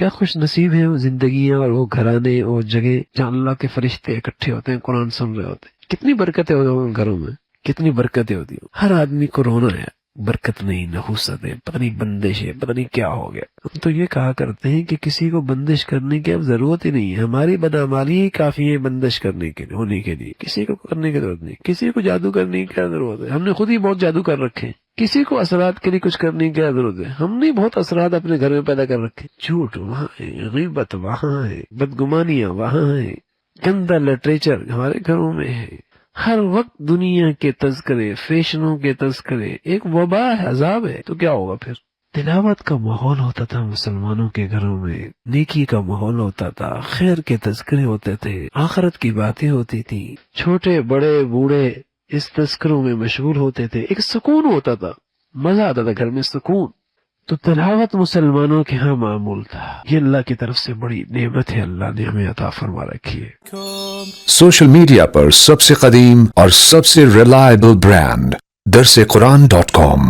کیا خوش نصیب ہیں وہ زندگیاں اور وہ گھرانے اور جگہ جہاں اللہ کے فرشتے اکٹھے ہوتے ہیں، قرآن سن رہے ہوتے ہیں. کتنی برکتیں ہوتی ہیں گھروں میں، کتنی برکتیں ہوتی ہیں. ہر آدمی کو رونا ہے، برکت نہیں، نحوست ہے، پتہ نہیں بندش ہے، پتہ نہیں کیا ہو گیا. ہم تو یہ کہا کرتے ہیں کہ کسی کو بندش کرنے کی اب ضرورت ہی نہیں ہے، ہماری بدعمالی ہی کافی ہے بندش کرنے کے لیے، ہونے کے لیے. کسی کو کرنے کی ضرورت نہیں، کسی کو جادو کرنے کی کیا ضرورت ہے. ہم نے خود ہی بہت جادو کر رکھے ہیں. کسی کو اثرات کے لیے کچھ کرنے کی کیا ضرورت ہے. ہم نے بہت اثرات اپنے گھر میں پیدا کر رکھے. جھوٹ وہاں ہے، غیبت وہاں ہے، بدگمانیاں وہاں ہے، گندا لٹریچر ہمارے گھروں میں ہے. ہر وقت دنیا کے تذکرے، فیشنوں کے تذکرے، ایک وبا ہے، عذاب ہے. تو کیا ہوگا پھر؟ تلاوت کا ماحول ہوتا تھا مسلمانوں کے گھروں میں، نیکی کا ماحول ہوتا تھا، خیر کے تذکرے ہوتے تھے، آخرت کی باتیں ہوتی تھی، چھوٹے بڑے بوڑھے اس تذکروں میں مشغول ہوتے تھے. ایک سکون ہوتا تھا، مزہ آتا تھا گھر میں، سکون. تو تلاوت مسلمانوں کے ہاں معمول تھا. یہ اللہ کی طرف سے بڑی نعمت ہے، اللہ نے ہمیں عطا فرما رکھی ہے. سوشل میڈیا پر سب سے قدیم اور سب سے ریلائبل برانڈ درسقرآن.com